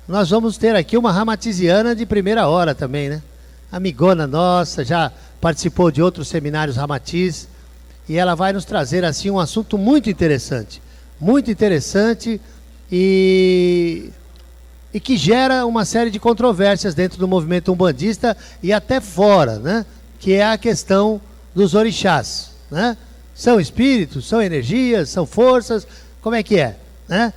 nós vamos ter aqui uma ramatiziana de primeira hora também, né? Amigona nossa, já participou de outros seminários ramatiz, e ela vai nos trazer assim um assunto muito interessante e que gera uma série de controvérsias dentro do movimento umbandista e até fora, né? Que é a questão dos orixás, né? São espíritos, são energias, são forças, como é que é, né?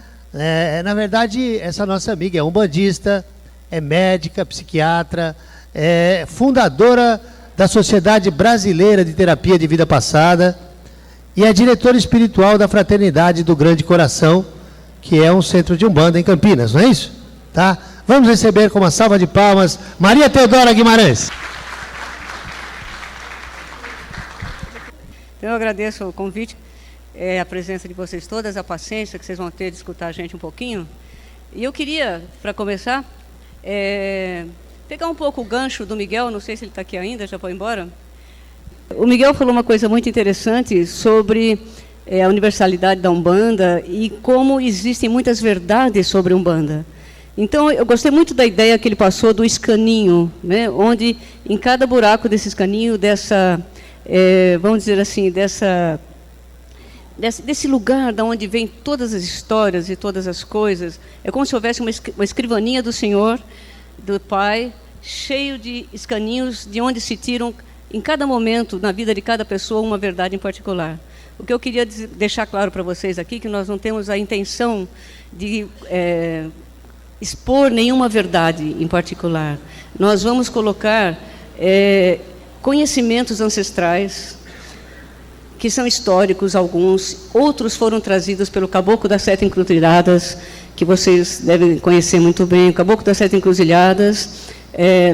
Na verdade, essa nossa amiga é umbandista, é médica, psiquiatra, é fundadora da Sociedade Brasileira de Terapia de Vida Passada e é diretora espiritual da Fraternidade do Grande Coração, que é um centro de Umbanda em Campinas, não é isso? Tá? Vamos receber com uma salva de palmas Maria Teodora Guimarães. Eu agradeço o convite, a presença de vocês todas, a paciência que vocês vão ter de escutar a gente um pouquinho. E eu queria, para começar, pegar um pouco o gancho do Miguel, não sei se ele está aqui ainda, já foi embora. O Miguel falou uma coisa muito interessante sobre a universalidade da Umbanda e como existem muitas verdades sobre Umbanda. Então, eu gostei muito da ideia que ele passou do escaninho, né, onde em cada buraco desse escaninho, vamos dizer assim, desse lugar de onde vêm todas as histórias e todas as coisas, é como se houvesse uma escrivaninha do Senhor, do Pai, cheio de escaninhos de onde se tiram, em cada momento, na vida de cada pessoa, uma verdade em particular. O que eu queria deixar claro para vocês aqui, que nós não temos a intenção de expor nenhuma verdade em particular. Nós vamos colocar conhecimentos ancestrais, que são históricos alguns, outros foram trazidos pelo Caboclo das Sete Encruzilhadas, que vocês devem conhecer muito bem. O Caboclo das Sete Encruzilhadas,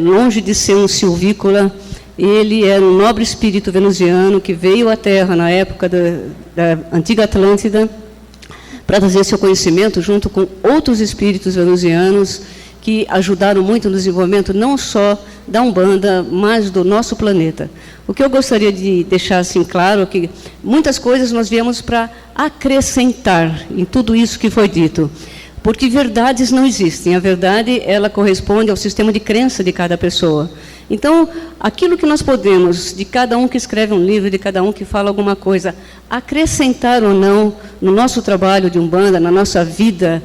longe de ser um silvícola, ele era um nobre espírito venusiano que veio à Terra na época da antiga Atlântida para trazer seu conhecimento junto com outros espíritos venusianos que ajudaram muito no desenvolvimento não só da Umbanda, mas do nosso planeta. O que eu gostaria de deixar assim claro é que muitas coisas nós viemos para acrescentar em tudo isso que foi dito, porque verdades não existem. A verdade, ela corresponde ao sistema de crença de cada pessoa. Então, aquilo que nós podemos, de cada um que escreve um livro, de cada um que fala alguma coisa, acrescentar ou não no nosso trabalho de Umbanda, na nossa vida,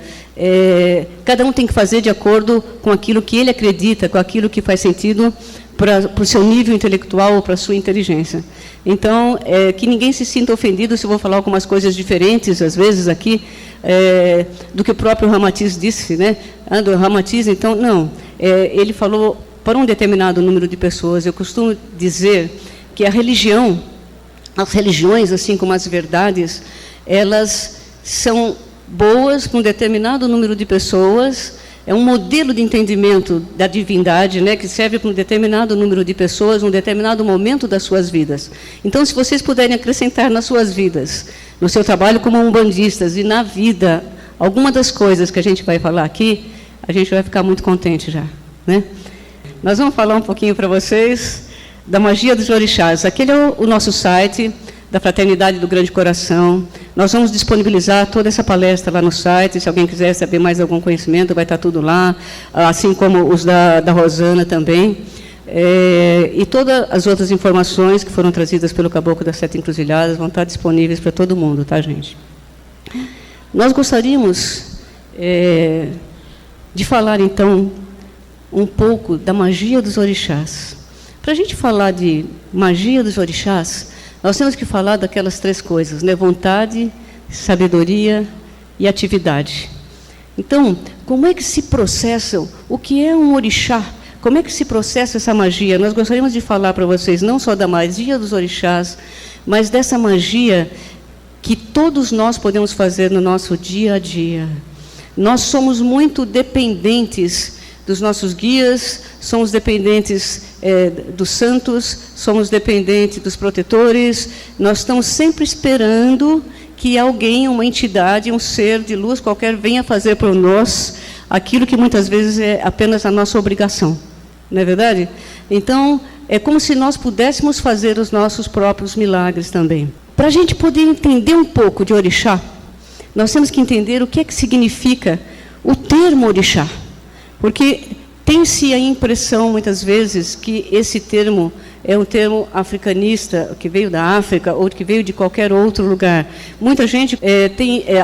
cada um tem que fazer de acordo com aquilo que ele acredita, com aquilo que faz sentido para o seu nível intelectual ou para a sua inteligência. Então, que ninguém se sinta ofendido se eu vou falar algumas coisas diferentes, às vezes, aqui, do que o próprio Ramatiz disse, né? Do Ramatiz, então, não. Ele falou para um determinado número de pessoas. Eu costumo dizer que a religião, as religiões, assim como as verdades, elas são boas para um determinado número de pessoas, é um modelo de entendimento da divindade, né, que serve para um determinado número de pessoas, um determinado momento das suas vidas. Então, se vocês puderem acrescentar nas suas vidas, no seu trabalho como umbandistas e na vida, alguma das coisas que a gente vai falar aqui, a gente vai ficar muito contente já, né? Nós vamos falar um pouquinho para vocês da magia dos orixás. Aquele é o nosso site da Fraternidade do Grande Coração. Nós vamos disponibilizar toda essa palestra lá no site. Se alguém quiser saber mais algum conhecimento, vai estar tudo lá, assim como os da Rosana também. E todas as outras informações que foram trazidas pelo Caboclo das Sete Encruzilhadas vão estar disponíveis para todo mundo, tá, gente? Nós gostaríamos de falar, então, um pouco da magia dos orixás. Para a gente falar de magia dos orixás, nós temos que falar daquelas três coisas, né? Vontade, sabedoria e atividade. Então, como é que se processam? O que é um orixá? Como é que se processa essa magia? Nós gostaríamos de falar para vocês não só da magia dos orixás, mas dessa magia que todos nós podemos fazer no nosso dia a dia. Nós somos muito dependentes dos nossos guias, somos dependentes dos santos, somos dependentes dos protetores, nós estamos sempre esperando que alguém, uma entidade, um ser de luz qualquer, venha fazer por nós aquilo que muitas vezes é apenas a nossa obrigação, não é verdade? Então, é como se nós pudéssemos fazer os nossos próprios milagres também. Para a gente poder entender um pouco de orixá, nós temos que entender o que é que significa o termo orixá. Porque tem-se a impressão, muitas vezes, que esse termo é um termo africanista, que veio da África ou que veio de qualquer outro lugar. Muita gente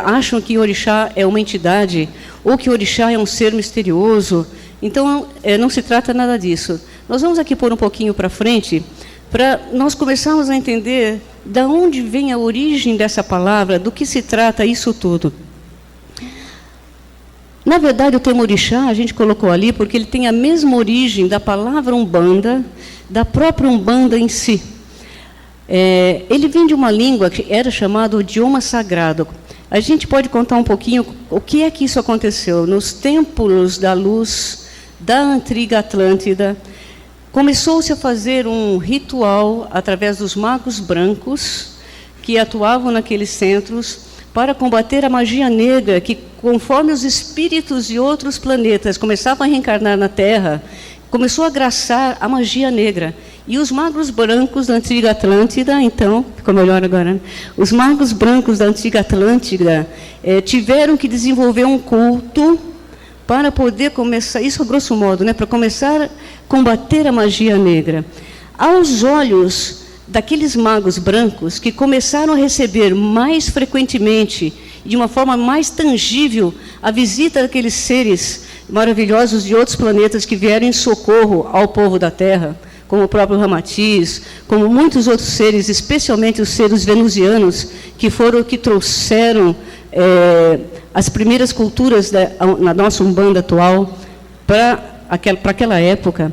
acham que orixá é uma entidade ou que orixá é um ser misterioso. Então, não se trata nada disso. Nós vamos aqui pôr um pouquinho para frente, para nós começarmos a entender de onde vem a origem dessa palavra, do que se trata isso tudo. Na verdade, o termo orixá, a gente colocou ali porque ele tem a mesma origem da palavra umbanda, da própria umbanda em si. Ele vem de uma língua que era chamada o idioma sagrado. A gente pode contar um pouquinho o que é que isso aconteceu. Nos templos da luz da antiga Atlântida, começou-se a fazer um ritual através dos magos brancos que atuavam naqueles centros para combater a magia negra, que, conforme os espíritos de outros planetas começavam a reencarnar na Terra, começou a graçar a magia negra. E os magos brancos da antiga Atlântida, então, ficou melhor agora, né? Os magos brancos da antiga Atlântida tiveram que desenvolver um culto para poder começar, isso a grosso modo, né, para começar a combater a magia negra. Aos olhos daqueles magos brancos que começaram a receber mais frequentemente, de uma forma mais tangível, a visita daqueles seres maravilhosos de outros planetas que vieram em socorro ao povo da Terra, como o próprio Ramatiz, como muitos outros seres, especialmente os seres venusianos, que foram que trouxeram as primeiras culturas na nossa Umbanda atual para aquela época.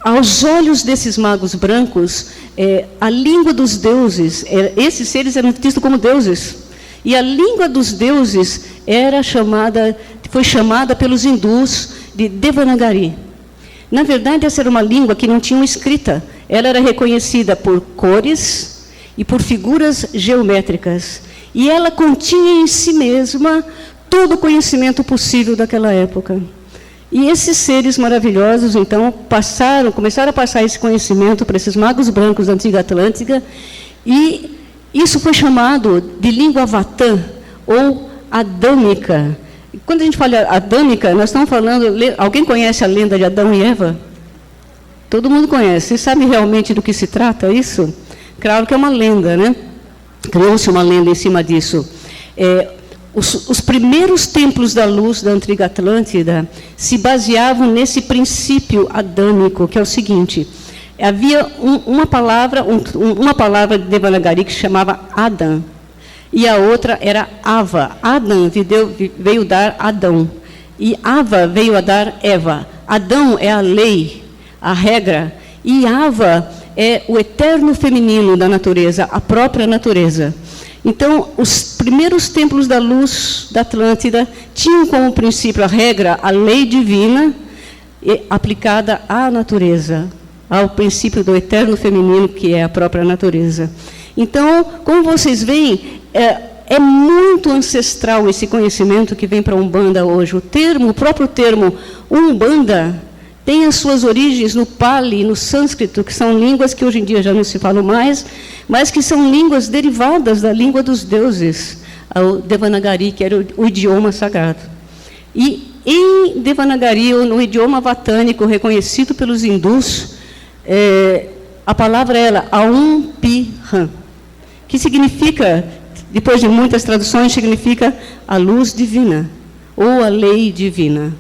Aos olhos desses magos brancos, a língua dos deuses, esses seres eram vistos como deuses, e a língua dos deuses foi chamada pelos hindus de Devanagari. Na verdade, essa era uma língua que não tinha uma escrita, ela era reconhecida por cores e por figuras geométricas, e ela continha em si mesma todo o conhecimento possível daquela época. E esses seres maravilhosos, então, começaram a passar esse conhecimento para esses magos brancos da antiga Atlântida, e isso foi chamado de língua vatã, ou adâmica. Quando a gente fala adâmica, nós estamos falando... Alguém conhece a lenda de Adão e Eva? Todo mundo conhece. Você sabe realmente do que se trata isso? Claro que é uma lenda, né? Criou-se uma lenda em cima disso. Os primeiros templos da luz da antiga Atlântida se baseavam nesse princípio adâmico, que é o seguinte: havia uma palavra de Devanagari que se chamava Adam, e a outra era Ava. Adam veio dar Adão, e Ava veio a dar Eva. Adão é a lei, a regra, e Ava é o eterno feminino da natureza, a própria natureza. Então, os primeiros templos da luz da Atlântida tinham como princípio a regra, a lei divina, aplicada à natureza, ao princípio do eterno feminino, que é a própria natureza. Então, como vocês veem, é muito ancestral esse conhecimento que vem para a Umbanda hoje. O próprio termo Umbanda tem as suas origens no Pali, no sânscrito, que são línguas que hoje em dia já não se falam mais, mas que são línguas derivadas da língua dos deuses, o Devanagari, que era o idioma sagrado. E em Devanagari, no idioma vatânico, reconhecido pelos hindus, a palavra é Aum Pi Ram, que significa, depois de muitas traduções, significa a luz divina, ou a lei divina,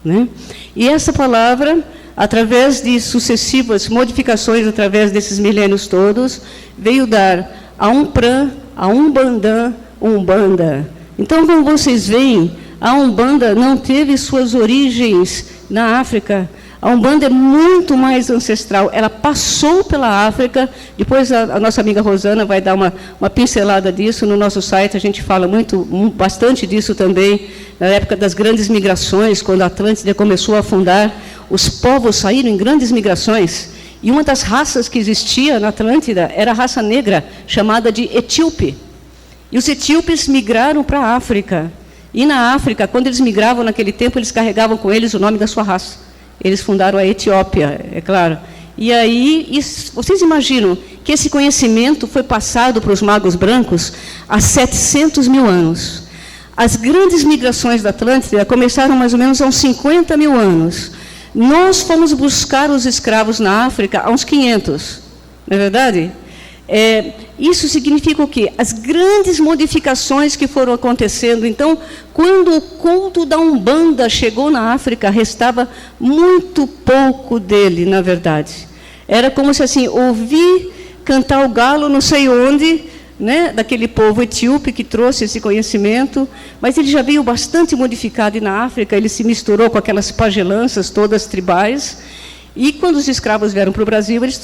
né? E essa palavra, através de sucessivas modificações, através desses milênios todos, veio dar a Umpran, a Umbandã, Umbanda. Então, como vocês veem, a Umbanda não teve suas origens na África. A Umbanda é muito mais ancestral. Ela passou pela África. Depois a nossa amiga Rosana vai dar uma pincelada disso. No nosso site a gente fala bastante disso também. Na época das grandes migrações, quando a Atlântida começou a afundar, os povos saíram em grandes migrações. E uma das raças que existia na Atlântida era a raça negra, chamada de etíope. E os etíopes migraram para a África. E na África, quando eles migravam naquele tempo, eles carregavam com eles o nome da sua raça. Eles fundaram a Etiópia, é claro. E aí, vocês imaginam que esse conhecimento foi passado para os magos brancos há 700 mil anos. as grandes migrações da Atlântida começaram mais ou menos há uns 50 mil anos. Nós fomos buscar os escravos na África há uns 500, não é verdade? Isso significa o quê? As grandes modificações que foram acontecendo. Então, quando o culto da Umbanda chegou na África, restava muito pouco dele, na verdade. Era como se, assim, ouvir cantar o galo não sei onde, né, daquele povo etíope que trouxe esse conhecimento, mas ele já veio bastante modificado, e na África ele se misturou com aquelas pagelanças todas tribais. E quando os escravos vieram para o Brasil, eles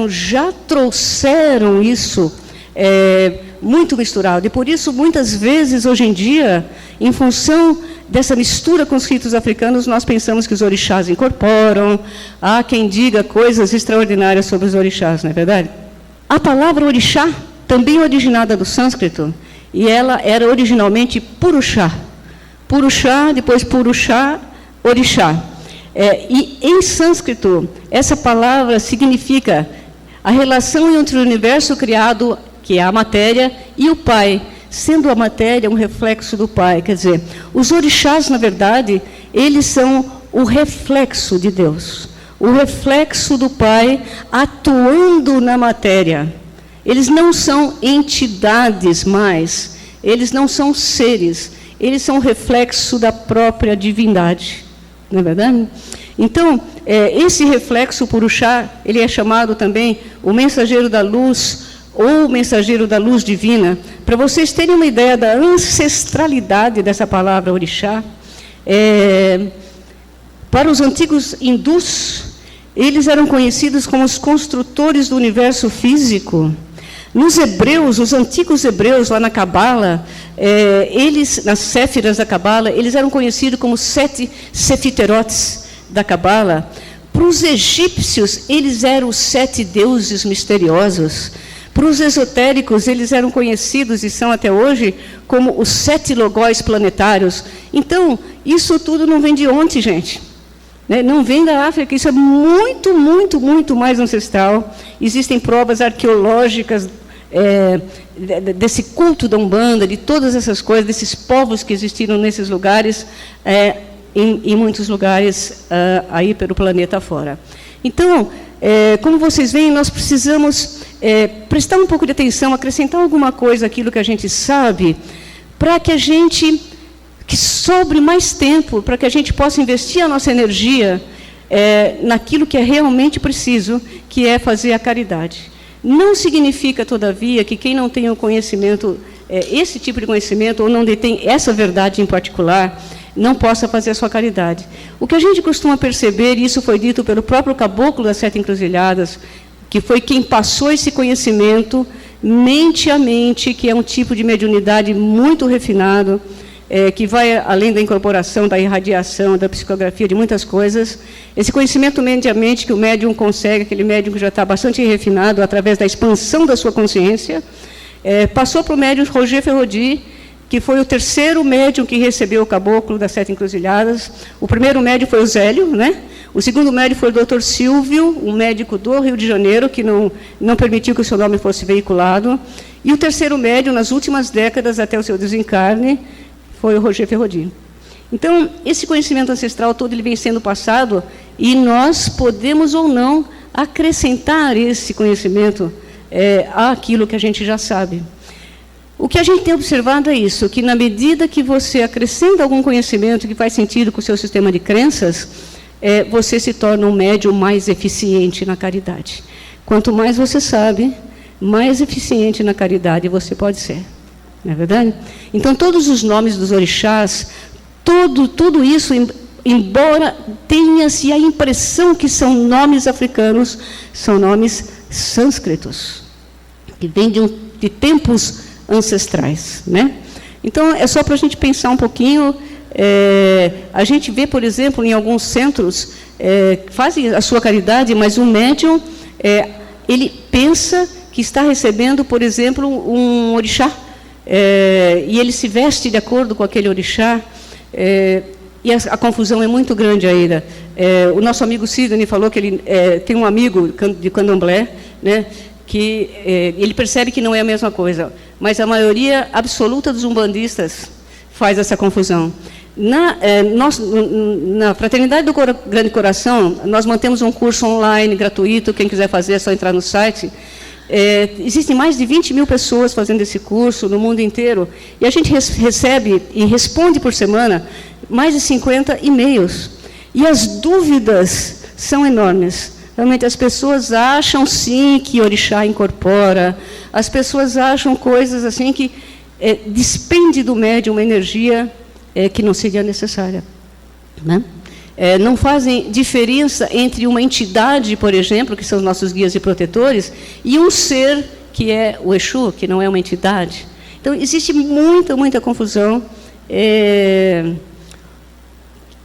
já trouxeram isso muito misturado. E por isso, muitas vezes, hoje em dia, em função dessa mistura com os ritos africanos, nós pensamos que os orixás incorporam. Há quem diga coisas extraordinárias sobre os orixás, não é verdade? A palavra orixá, também originada do sânscrito, e ela era originalmente Purushá. Purushá, depois Purushá, orixá. E em sânscrito, essa palavra significa a relação entre o universo criado, que é a matéria, e o Pai, sendo a matéria um reflexo do Pai. Quer dizer, os orixás, na verdade, eles são o reflexo de Deus, o reflexo do Pai atuando na matéria. Eles não são entidades mais, eles não são seres, eles são reflexo da própria divindade. Não é verdade? Então, esse reflexo Purushá, ele é chamado também o mensageiro da luz, ou mensageiro da luz divina. Para vocês terem uma ideia da ancestralidade dessa palavra orixá, para os antigos hindus, eles eram conhecidos como os construtores do universo físico. Nos hebreus, os antigos hebreus, lá na Cabala, eles, nas Séfiras da Cabala, eles eram conhecidos como 7 sefiterotes da Cabala. Para os egípcios, eles eram os 7 deuses misteriosos. Para os esotéricos, eles eram conhecidos, e são até hoje, como os 7 logóis planetários. Então, isso tudo não vem de ontem, gente. Não vem da África, isso é muito, muito, muito mais ancestral. Existem provas arqueológicas desse culto da Umbanda, de todas essas coisas, desses povos que existiram nesses lugares, em muitos lugares aí pelo planeta fora. Então, como vocês veem, nós precisamos prestar um pouco de atenção, acrescentar alguma coisa àquilo que a gente sabe, para que sobre mais tempo, para que a gente possa investir a nossa energia naquilo que é realmente preciso, que é fazer a caridade. Não significa, todavia, que quem não tem o conhecimento, esse tipo de conhecimento, ou não detém essa verdade em particular, não possa fazer a sua caridade. O que a gente costuma perceber, e isso foi dito pelo próprio caboclo das 7 encruzilhadas, que foi quem passou esse conhecimento mente a mente, que é um tipo de mediunidade muito refinado, que vai além da incorporação, da irradiação, da psicografia, de muitas coisas. Esse conhecimento mente a mente que o médium consegue, aquele médium que já está bastante refinado, através da expansão da sua consciência, passou para o médium Roger Ferrodi, que foi o 3º médium que recebeu o caboclo das 7 encruzilhadas. O primeiro médium foi o Zélio, né? O segundo médium foi o Dr. Silvio, um médico do Rio de Janeiro, que não permitiu que o seu nome fosse veiculado. E o 3º médium, nas últimas décadas, até o seu desencarne, foi o Roger Ferrodi. Então, esse conhecimento ancestral todo ele vem sendo passado, e nós podemos ou não acrescentar esse conhecimento àquilo que a gente já sabe. O que a gente tem observado é isso, que na medida que você acrescenta algum conhecimento que faz sentido com o seu sistema de crenças, você se torna um médium mais eficiente na caridade. Quanto mais você sabe, mais eficiente na caridade você pode ser. Não é verdade? Então, todos os nomes dos orixás, tudo isso, embora tenha-se a impressão que são nomes africanos, são nomes sânscritos, que vêm de tempos ancestrais, né? Então, é só para a gente pensar um pouquinho. A gente vê, por exemplo, em alguns centros, fazem a sua caridade, mas o médium, ele pensa que está recebendo, por exemplo, um orixá, e ele se veste de acordo com aquele orixá, e a confusão é muito grande ainda. O nosso amigo Sidney falou que ele tem um amigo de candomblé, né, que ele percebe que não é a mesma coisa, mas a maioria absoluta dos umbandistas faz essa confusão. Na Fraternidade do Grande Coração, nós mantemos um curso online gratuito, quem quiser fazer é só entrar no site. Existem mais de 20 mil pessoas fazendo esse curso no mundo inteiro, e a gente recebe e responde por semana mais de 50 e-mails. E as dúvidas são enormes. Realmente as pessoas acham sim que orixá incorpora, as pessoas acham coisas assim que despende do médium uma energia que não seria necessária, né? Não fazem diferença entre uma entidade, por exemplo, que são os nossos guias e protetores, e um ser que é o Exu, que não é uma entidade. Então, existe muita confusão,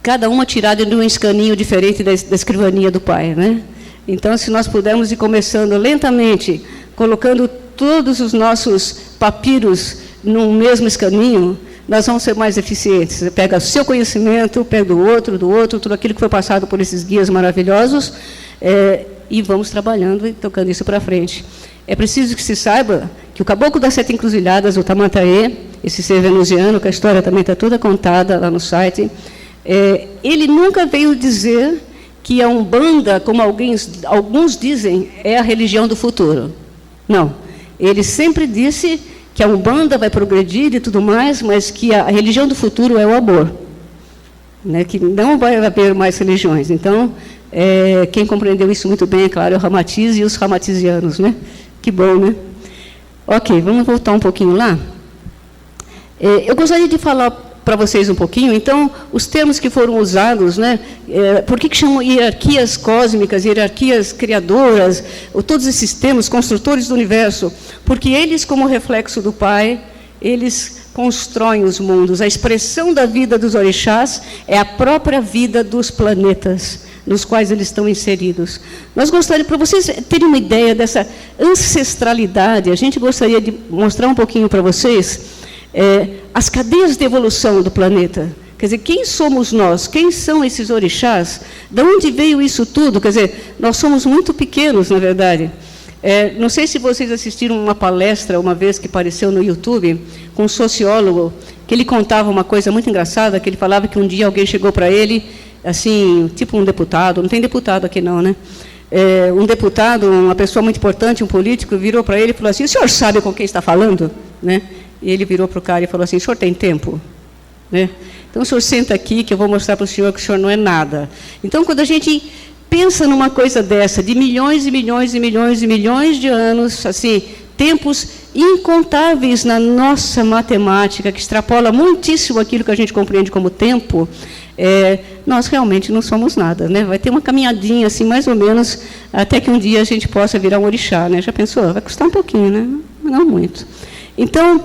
cada uma tirada de um escaninho diferente da escrivaninha do pai, né? Então, se nós pudermos ir começando lentamente, colocando todos os nossos papiros no mesmo escaninho, nós vamos ser mais eficientes. Você pega o seu conhecimento, pega do outro, tudo aquilo que foi passado por esses guias maravilhosos, e vamos trabalhando e tocando isso para frente. É preciso que se saiba que o Caboclo das Sete Encruzilhadas, o Tamantaê, esse ser venusiano, que a história também está toda contada lá no site, ele nunca veio dizer que a Umbanda, como alguns dizem, é a religião do futuro. Não. Ele sempre disse que a Umbanda vai progredir e tudo mais, mas que a religião do futuro é o amor, né? Que não vai haver mais religiões. Então, quem compreendeu isso muito bem, é claro, é o Ramatiz e os ramatizianos, né? Que bom, né? Ok, vamos voltar um pouquinho lá. Eu gostaria de falar para vocês um pouquinho, então, os termos que foram usados, né? Por que chamam hierarquias cósmicas, hierarquias criadoras, todos esses termos, construtores do universo? Porque eles, como reflexo do Pai, eles constroem os mundos. A expressão da vida dos orixás é a própria vida dos planetas nos quais eles estão inseridos. Nós gostaríamos, para vocês terem uma ideia dessa ancestralidade, a gente gostaria de mostrar um pouquinho para vocês as cadeias de evolução do planeta. Quer dizer, quem somos nós? Quem são esses orixás? De onde veio isso tudo? Quer dizer, nós somos muito pequenos, na verdade. Não sei se vocês assistiram uma palestra, uma vez que apareceu no YouTube, com um sociólogo, que ele contava uma coisa muito engraçada, que ele falava que um dia alguém chegou para ele, assim, tipo um deputado, não tem deputado aqui não, né? Um deputado, uma pessoa muito importante, um político, virou para ele e falou assim: o senhor sabe com quem está falando? Né? E ele virou para o cara e falou assim: o senhor tem tempo? Né? Então, o senhor senta aqui que eu vou mostrar para o senhor que o senhor não é nada. Então, quando a gente pensa numa coisa dessa, de milhões e milhões e milhões e milhões de anos, assim, tempos incontáveis na nossa matemática, que extrapola muitíssimo aquilo que a gente compreende como tempo, nós realmente não somos nada, né? Vai ter uma caminhadinha, assim, mais ou menos, até que um dia a gente possa virar um orixá, né? Já pensou? Vai custar um pouquinho, né? Não muito. Então,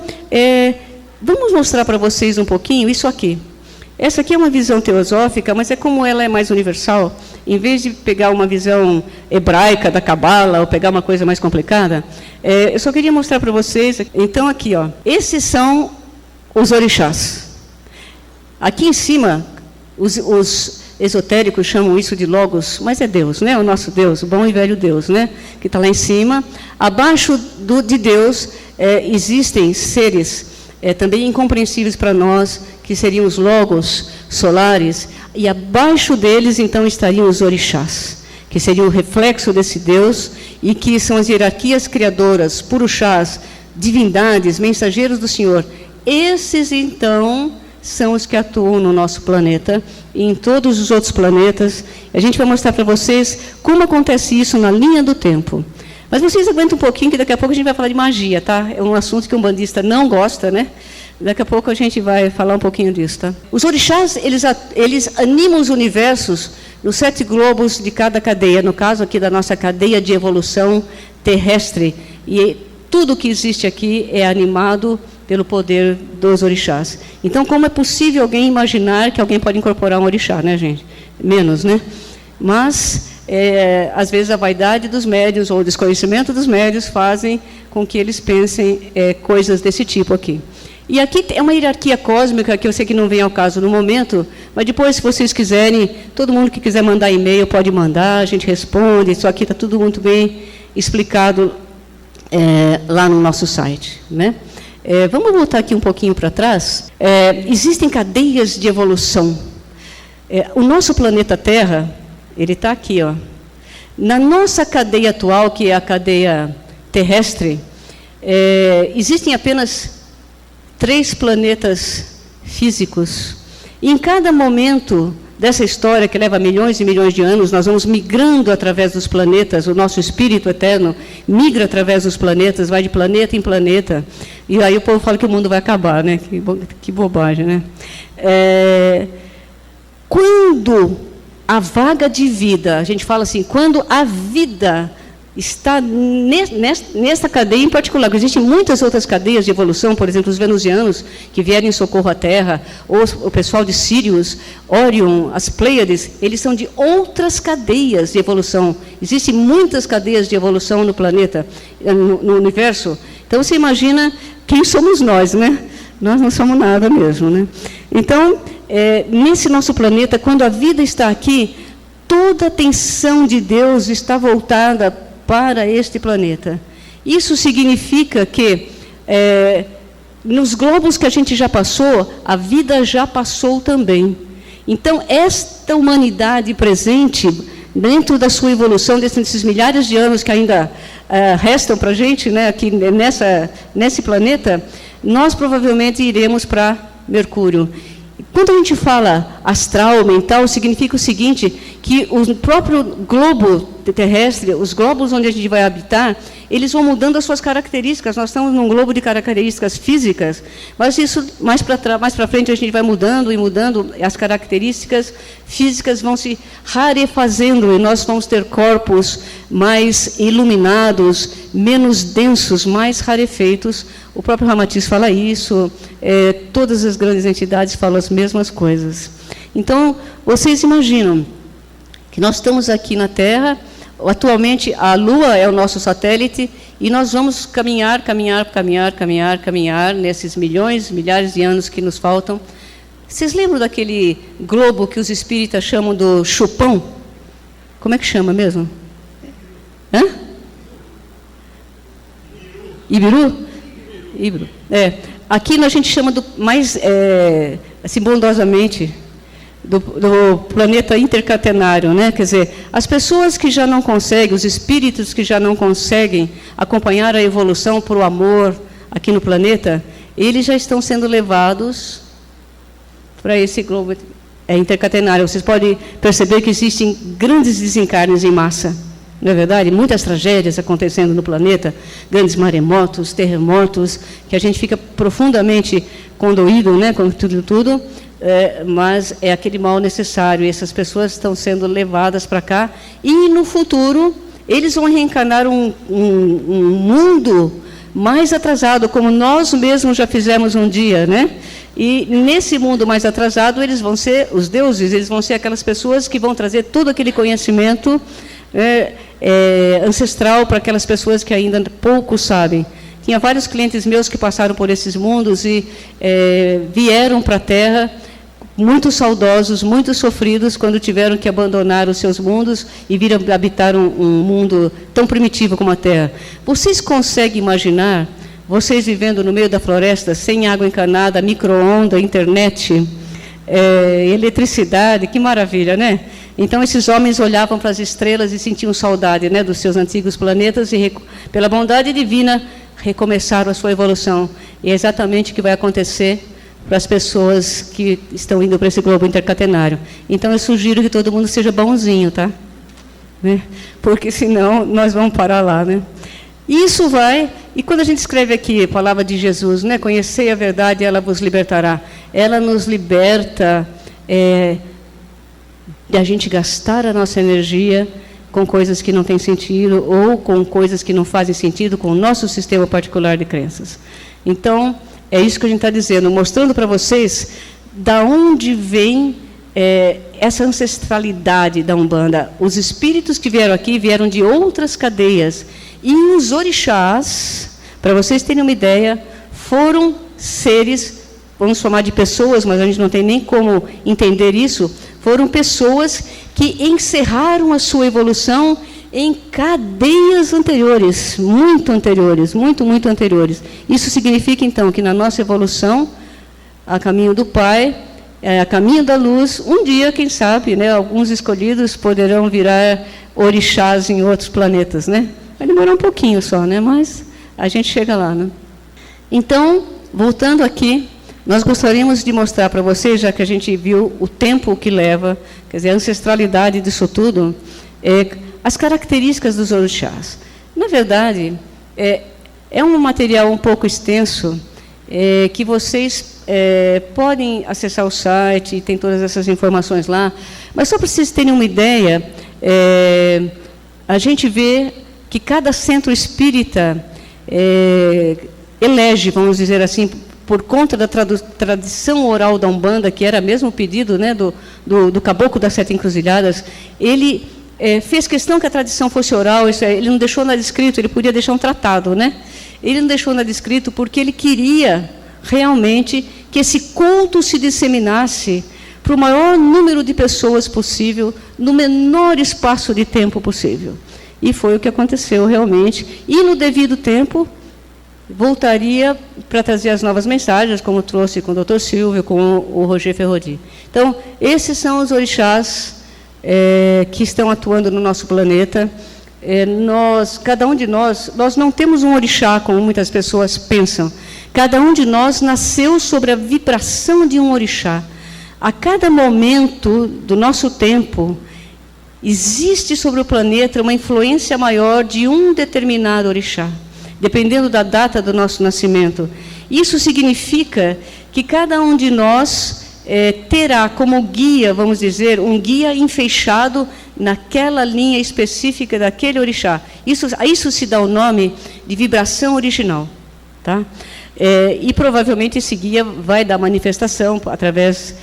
vamos mostrar para vocês um pouquinho isso aqui. Essa aqui é uma visão teosófica, mas como ela é mais universal, em vez de pegar uma visão hebraica da Cabala, ou pegar uma coisa mais complicada, eu só queria mostrar para vocês. Então, aqui, ó, esses são os orixás. Aqui em cima, os esotéricos chamam isso de Logos, mas é Deus, né? O nosso Deus, o bom e velho Deus, né? Que está lá em cima. Abaixo de Deus existem seres também incompreensíveis para nós, que seriam os Logos solares, e abaixo deles, então, estariam os orixás, que seriam o reflexo desse Deus, e que são as hierarquias criadoras, puruxás, divindades, mensageiros do Senhor. Esses, então, são os que atuam no nosso planeta e em todos os outros planetas. A gente vai mostrar para vocês como acontece isso na linha do tempo. Mas vocês aguentam um pouquinho, que daqui a pouco a gente vai falar de magia, tá? É um assunto que um bandista não gosta, né? Daqui a pouco a gente vai falar um pouquinho disso, tá? Os orixás, eles animam os universos nos 7 globos de cada cadeia, no caso aqui da nossa cadeia de evolução terrestre. E tudo que existe aqui é animado pelo poder dos orixás. Então, como é possível alguém imaginar que alguém pode incorporar um orixá, né, gente? Menos, né? Mas, às vezes, a vaidade dos médiuns ou o desconhecimento dos médiuns fazem com que eles pensem coisas desse tipo aqui. E aqui é uma hierarquia cósmica, que eu sei que não vem ao caso no momento, mas depois, se vocês quiserem, todo mundo que quiser mandar e-mail pode mandar, a gente responde. Isso aqui está tudo muito bem explicado lá no nosso site, né? Vamos voltar aqui um pouquinho para trás. Existem cadeias de evolução. O nosso planeta Terra, ele está aqui, ó. Na nossa cadeia atual, que é a cadeia terrestre, existem apenas 3 planetas físicos. E em cada momento dessa história, que leva milhões e milhões de anos, nós vamos migrando através dos planetas, o nosso espírito eterno migra através dos planetas, vai de planeta em planeta, e aí o povo fala que o mundo vai acabar, né? Que bobagem, né? Quando a vaga de vida, a gente fala assim, quando a vida está nessa cadeia em particular, porque existem muitas outras cadeias de evolução, por exemplo, os venusianos, que vieram em socorro à Terra, ou o pessoal de Sirius, Orion, as Pleiades, eles são de outras cadeias de evolução. Existem muitas cadeias de evolução no planeta, no universo. Então, você imagina quem somos nós, né? Nós não somos nada mesmo, né? Então, nesse nosso planeta, quando a vida está aqui, toda a atenção de Deus está voltada para este planeta. Isso significa que, nos globos que a gente já passou, a vida já passou também. Então, esta humanidade presente, dentro da sua evolução, desses milhares de anos que ainda restam para a gente, né, aqui nesse planeta, nós provavelmente iremos para Mercúrio. Quando a gente fala astral, mental, significa o seguinte, que o próprio globo terrestre, os globos onde a gente vai habitar, eles vão mudando as suas características. Nós estamos num globo de características físicas, mas isso mais para frente a gente vai mudando e mudando, as características físicas vão se rarefazendo e nós vamos ter corpos mais iluminados, menos densos, mais rarefeitos. O próprio Ramatiz fala isso, todas as grandes entidades falam as mesmas coisas. Então, vocês imaginam que nós estamos aqui na Terra, atualmente a Lua é o nosso satélite, e nós vamos caminhar nesses milhões, milhares de anos que nos faltam. Vocês lembram daquele globo que os espíritas chamam do chupão? Como é que chama mesmo? Ibiru? Ibiru. Aqui a gente chama mais, assim, bondosamente, do planeta intercatenário, né? Quer dizer, as pessoas que já não conseguem, os espíritos que já não conseguem acompanhar a evolução por o amor aqui no planeta, eles já estão sendo levados para esse globo intercatenário. Vocês podem perceber que existem grandes desencarnes em massa, não é verdade? Muitas tragédias acontecendo no planeta, grandes maremotos, terremotos, que a gente fica profundamente condoído, né, com tudo. Mas é aquele mal necessário, e essas pessoas estão sendo levadas para cá, e no futuro eles vão reencarnar um mundo mais atrasado, como nós mesmos já fizemos um dia, né? E nesse mundo mais atrasado, eles vão ser, os deuses, eles vão ser aquelas pessoas que vão trazer todo aquele conhecimento ancestral para aquelas pessoas que ainda pouco sabem. Tinha vários clientes meus que passaram por esses mundos e vieram para a Terra muito saudosos, muito sofridos, quando tiveram que abandonar os seus mundos e vir habitar um mundo tão primitivo como a Terra. Vocês conseguem imaginar vocês vivendo no meio da floresta, sem água encanada, micro-onda, internet, eletricidade? Que maravilha, né? Então, esses homens olhavam para as estrelas e sentiam saudade, né, dos seus antigos planetas e, pela bondade divina, recomeçaram a sua evolução. E é exatamente o que vai acontecer para as pessoas que estão indo para esse globo intercatenário. Então, eu sugiro que todo mundo seja bonzinho, tá? Né? Porque, senão, nós vamos parar lá, né? Isso vai... E quando a gente escreve aqui a palavra de Jesus, né? Conhecei a verdade, ela vos libertará. Ela nos liberta de a gente gastar a nossa energia com coisas que não têm sentido ou com coisas que não fazem sentido com o nosso sistema particular de crenças. Então, é isso que a gente está dizendo, mostrando para vocês da onde vem essa ancestralidade da Umbanda. Os espíritos que vieram aqui vieram de outras cadeias. E os orixás, para vocês terem uma ideia, foram seres, vamos chamar de pessoas, mas a gente não tem nem como entender isso, foram pessoas que encerraram a sua evolução em cadeias anteriores, muito anteriores, muito anteriores. Isso significa, então, que na nossa evolução, a caminho do Pai, a caminho da luz, um dia, quem sabe, né, alguns escolhidos poderão virar orixás em outros planetas, né? Vai demorar um pouquinho só, né? Mas a gente chega lá, né? Então, voltando aqui, nós gostaríamos de mostrar para vocês, já que a gente viu o tempo que leva, quer dizer, a ancestralidade disso tudo, as características dos orixás. Na verdade, é um material um pouco extenso, que vocês podem acessar o site, tem todas essas informações lá, mas só para vocês terem uma ideia, a gente vê que cada centro espírita elege, vamos dizer assim, por conta da tradição oral da Umbanda, que era mesmo o pedido, né, do Caboclo das Sete Encruzilhadas, ele fez questão que a tradição fosse oral, ele não deixou nada escrito, ele podia deixar um tratado, né? Ele não deixou nada escrito porque ele queria realmente que esse culto se disseminasse para o maior número de pessoas possível, no menor espaço de tempo possível. E foi o que aconteceu realmente. E no devido tempo, voltaria para trazer as novas mensagens, como trouxe com o Dr. Silvio, com o Roger Ferrodi. Então, esses são os orixás que estão atuando no nosso planeta. Cada um de nós não temos um orixá, como muitas pessoas pensam. Cada um de nós nasceu sobre a vibração de um orixá. A cada momento do nosso tempo, existe sobre o planeta uma influência maior de um determinado orixá, dependendo da data do nosso nascimento. Isso significa que cada um de nós terá como guia, vamos dizer, um guia enfeixado naquela linha específica daquele orixá. Isso se dá o nome de vibração original. Tá? E provavelmente esse guia vai dar manifestação através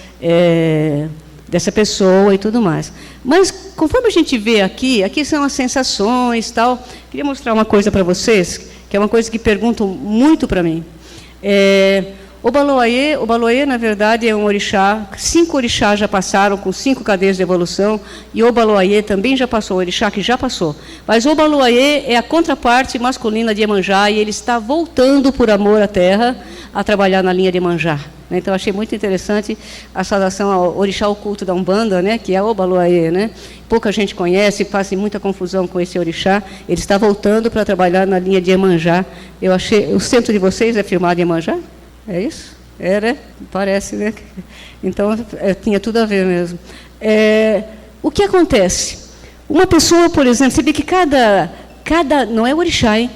dessa pessoa e tudo mais. Mas, conforme a gente vê aqui são as sensações e tal. Queria mostrar uma coisa para vocês, que é uma coisa que perguntam muito para mim. O Obaloaiê, na verdade, é um orixá. 5 orixás já passaram com 5 cadeias de evolução, e o Obaloaiê também já passou, o orixá que já passou. Mas o Obaloaiê é a contraparte masculina de Iemanjá, e ele está voltando, por amor à terra, a trabalhar na linha de Iemanjá. Então, achei muito interessante a saudação ao orixá oculto da Umbanda, né, que é o Obaloaiê, né? Pouca gente conhece, faz muita confusão com esse orixá. Ele está voltando para trabalhar na linha de Iemanjá. Eu achei, o centro de vocês é firmado em Iemanjá? É isso? Né? Parece, né? Então, tinha tudo a ver mesmo. O que acontece? Uma pessoa, por exemplo, você vê que cada não é orixá, hein?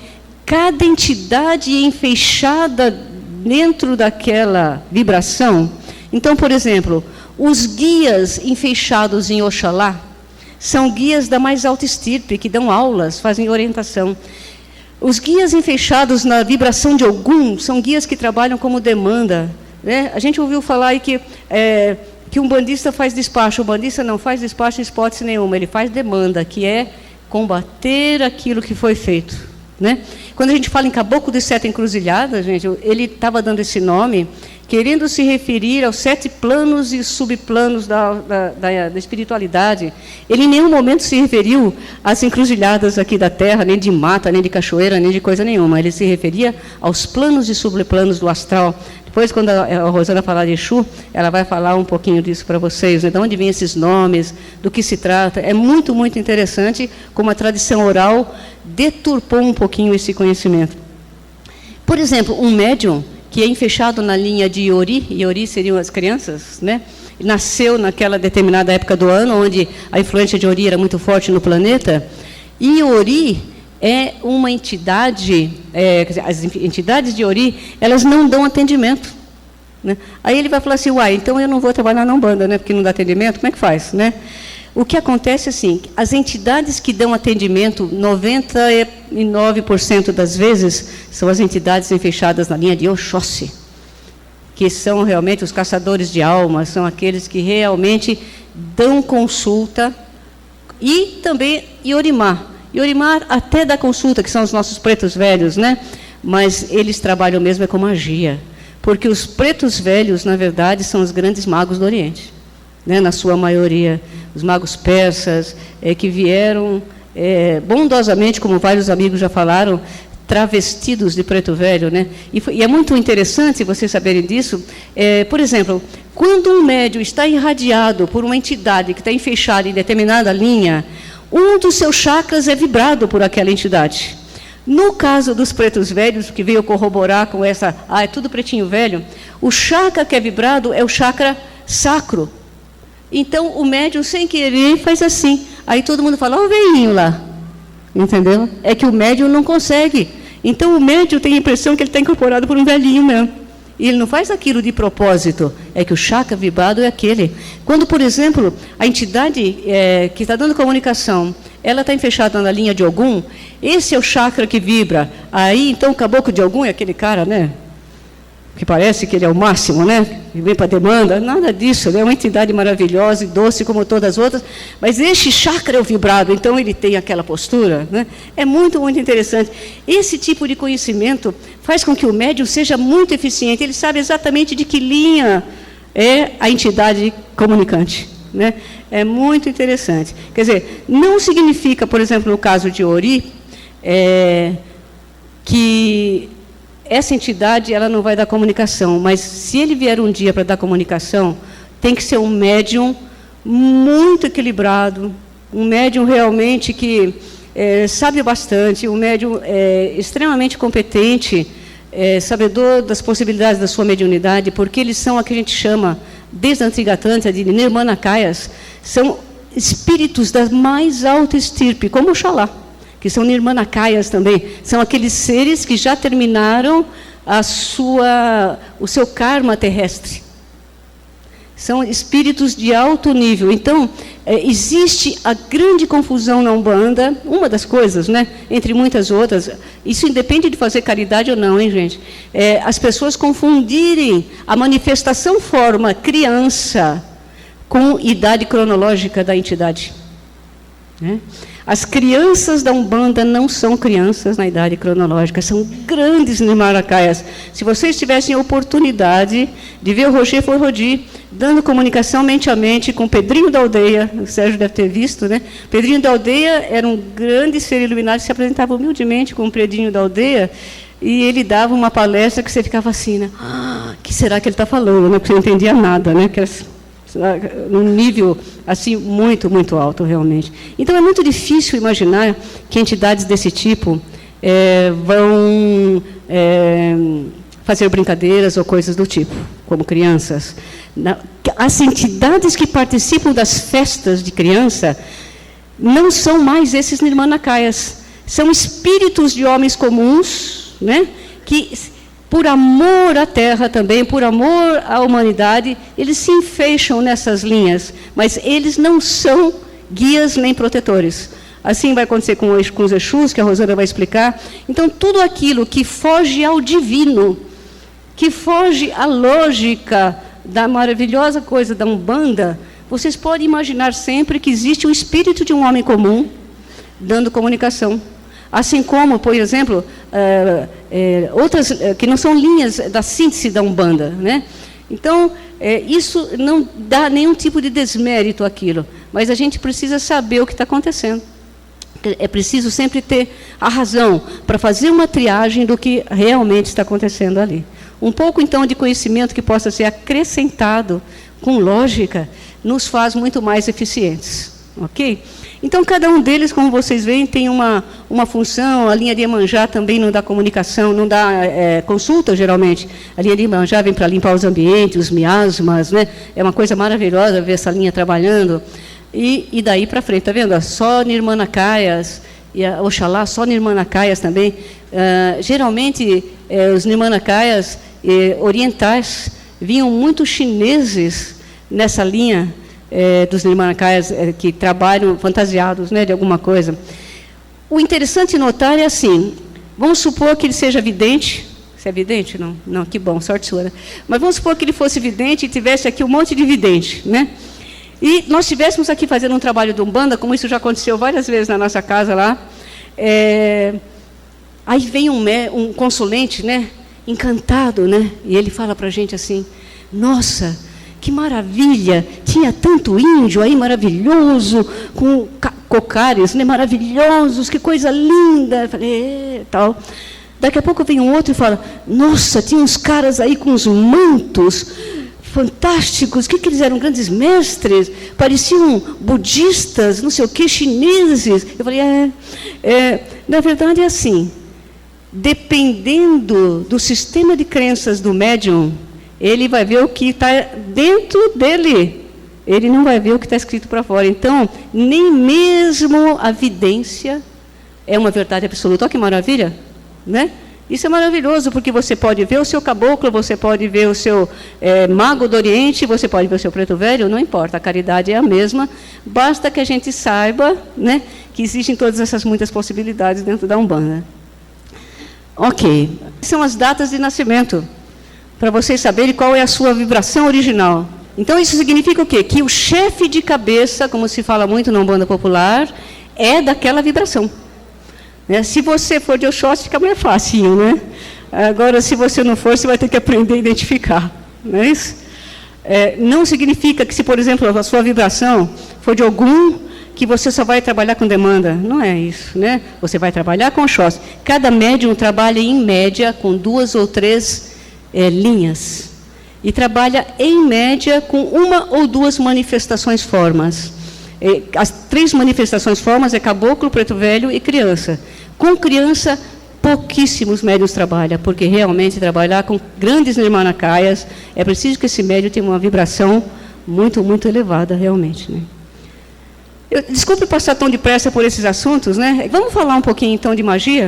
Cada entidade enfeixada dentro daquela vibração. Então, por exemplo, os guias enfeixados em Oxalá são guias da mais alta estirpe, que dão aulas, fazem orientação. Os guias enfeixados na vibração de Ogum são guias que trabalham como demanda. Né? A gente ouviu falar aí que um bandista faz despacho. O bandista não faz despacho em hipótese nenhuma, ele faz demanda, que é combater aquilo que foi feito. Né? Quando a gente fala em Caboclo de Sete Encruzilhadas, gente, ele estava dando esse nome, querendo se referir aos 7 planos e subplanos da espiritualidade. Ele em nenhum momento se referiu às encruzilhadas aqui da Terra, nem de mata, nem de cachoeira, nem de coisa nenhuma. Ele se referia aos planos e subplanos do astral. Depois, quando a Rosana falar de Exu, ela vai falar um pouquinho disso para vocês, né? De onde vêm esses nomes, do que se trata. É muito, muito interessante como a tradição oral deturpou um pouquinho esse conhecimento. Por exemplo, um médium que é enfeixado na linha de Iori, Iori seriam as crianças, né? Nasceu naquela determinada época do ano, onde a influência de Iori era muito forte no planeta, e Iori é uma entidade, quer dizer, as entidades de Iori, elas não dão atendimento. Né? Aí ele vai falar assim, então eu não vou trabalhar na Umbanda, né? Porque não dá atendimento, como é que faz? Né? O que acontece é assim, as entidades que dão atendimento, 99% das vezes, são as entidades enfeixadas na linha de Oxóssi, que são realmente os caçadores de almas, são aqueles que realmente dão consulta, e também Iorimá. Iorimá até dá consulta, que são os nossos pretos velhos, né? Mas eles trabalham mesmo com magia, porque os pretos velhos, na verdade, são os grandes magos do Oriente. Né, na sua maioria, os magos persas, que vieram bondosamente, como vários amigos já falaram, travestidos de preto velho, né? E é muito interessante vocês saberem disso. Por exemplo, quando um médium está irradiado por uma entidade que está enfeixada em determinada linha, um dos seus chakras é vibrado por aquela entidade. No caso dos pretos velhos, que veio corroborar com essa, é tudo pretinho velho, o chakra que é vibrado é o chakra sacro. Então, o médium, sem querer, faz assim. Aí todo mundo fala, ó o velhinho lá. Entendeu? É que o médium não consegue. Então, o médium tem a impressão que ele está incorporado por um velhinho mesmo. E ele não faz aquilo de propósito. É que o chakra vibrado é aquele. Quando, por exemplo, a entidade que está dando comunicação, ela está enfeixada na linha de Ogum, esse é o chakra que vibra. Aí, então, o caboclo de Ogum é aquele cara, né? Que parece que ele é o máximo, né? Que vem para demanda. Nada disso. Ele é uma entidade maravilhosa e doce como todas as outras. Mas este chakra é o vibrado, então ele tem aquela postura, né? É muito, muito interessante. Esse tipo de conhecimento faz com que o médium seja muito eficiente. Ele sabe exatamente de que linha é a entidade comunicante, né? É muito interessante. Quer dizer, não significa, por exemplo, no caso de Ori, que essa entidade ela não vai dar comunicação, mas se ele vier um dia para dar comunicação, tem que ser um médium muito equilibrado, um médium realmente que sabe bastante, um médium extremamente competente, sabedor das possibilidades da sua mediunidade, porque eles são o que a gente chama, desde a antiga Atlântida, de Nirmanakayas, são espíritos da mais alta estirpe, como Oxalá, que são Nirmanakayas também, são aqueles seres que já terminaram o seu karma terrestre. São espíritos de alto nível. Então, existe a grande confusão na Umbanda, uma das coisas, né, entre muitas outras, isso independe de fazer caridade ou não, hein, gente? As pessoas confundirem a manifestação forma criança com idade cronológica da entidade, né? As crianças da Umbanda não são crianças na idade cronológica, são grandes Nirmanakayas. Se vocês tivessem a oportunidade de ver o Roger Forrodi dando comunicação mente a mente com o Pedrinho da Aldeia, o Sérgio deve ter visto, né? Pedrinho da Aldeia era um grande ser iluminado, se apresentava humildemente com o Pedrinho da Aldeia, e ele dava uma palestra que você ficava assim, né? O que será que ele está falando? Né? Porque você não entendia nada, né? Num nível assim muito, muito alto, realmente. Então, é muito difícil imaginar que entidades desse tipo vão fazer brincadeiras ou coisas do tipo, como crianças. As entidades que participam das festas de criança não são mais esses Nirmanakayas, são espíritos de homens comuns, né, que, por amor à Terra também, por amor à humanidade, eles se enfeixam nessas linhas, mas eles não são guias nem protetores. Assim vai acontecer com os Exus, que a Rosana vai explicar. Então, tudo aquilo que foge ao divino, que foge à lógica da maravilhosa coisa da Umbanda, vocês podem imaginar sempre que existe o espírito de um homem comum dando comunicação. Assim como, por exemplo, outras que não são linhas da síntese da Umbanda, né? Então, isso não dá nenhum tipo de desmérito àquilo, mas a gente precisa saber o que está acontecendo. É preciso sempre ter a razão para fazer uma triagem do que realmente está acontecendo ali. Um pouco, então, de conhecimento que possa ser acrescentado com lógica nos faz muito mais eficientes, ok? Então, cada um deles, como vocês veem, tem uma função. A linha de Iemanjá também não dá comunicação, não dá consulta, geralmente. A linha de Iemanjá vem para limpar os ambientes, os miasmas, né? É uma coisa maravilhosa ver essa linha trabalhando. E daí para frente, está vendo? Só Nirmanakayas, e a Oxalá, só Nirmanakayas também. Geralmente, os Nirmanakayas orientais vinham muitos chineses nessa linha, dos Nirmanakayas que trabalham fantasiados, né, de alguma coisa. O interessante notar é assim, vamos supor que ele seja vidente. Você é vidente? Não? Não, que bom, sorte sua. Né? Mas vamos supor que ele fosse vidente e tivesse aqui um monte de vidente, né? E nós estivéssemos aqui fazendo um trabalho de Umbanda, como isso já aconteceu várias vezes na nossa casa lá. Aí vem um consulente, né, encantado, né? E ele fala para a gente assim, nossa, que maravilha, tinha tanto índio aí maravilhoso, com cocares, né, maravilhosos, que coisa linda. Eu falei, tal. Daqui a pouco vem um outro e fala, nossa, tinha uns caras aí com uns mantos fantásticos, que eles eram grandes mestres, pareciam budistas, não sei o que, chineses. Eu falei, na verdade é assim, dependendo do sistema de crenças do médium, ele vai ver o que está dentro dele, ele não vai ver o que está escrito para fora. Então, nem mesmo a vidência é uma verdade absoluta. Olha que maravilha, né? Isso é maravilhoso, porque você pode ver o seu caboclo, você pode ver o seu mago do Oriente, você pode ver o seu preto velho, não importa, a caridade é a mesma, basta que a gente saiba, né, que existem todas essas muitas possibilidades dentro da Umbanda. Ok, são as datas de nascimento, para vocês saberem qual é a sua vibração original. Então, isso significa o quê? Que o chefe de cabeça, como se fala muito na Umbanda popular, é daquela vibração. Se você for de Oxóssi, fica mais fácil, né? Agora, se você não for, você vai ter que aprender a identificar. Não é isso? Não significa que, se, por exemplo, a sua vibração for de Ogum, que você só vai trabalhar com demanda. Não é isso, né? Você vai trabalhar com Oxóssi. Cada médium trabalha, em média, com 2 ou 3 linhas. E trabalha, em média, com 1 ou 2 manifestações formas. As 3 manifestações formas é caboclo, preto velho e criança. Com criança, pouquíssimos médiuns trabalham, porque realmente trabalhar com grandes nirmanakayas, é preciso que esse médium tenha uma vibração muito, muito elevada, realmente. Né? Desculpe passar tão depressa por esses assuntos, né? Vamos falar um pouquinho, então, de magia?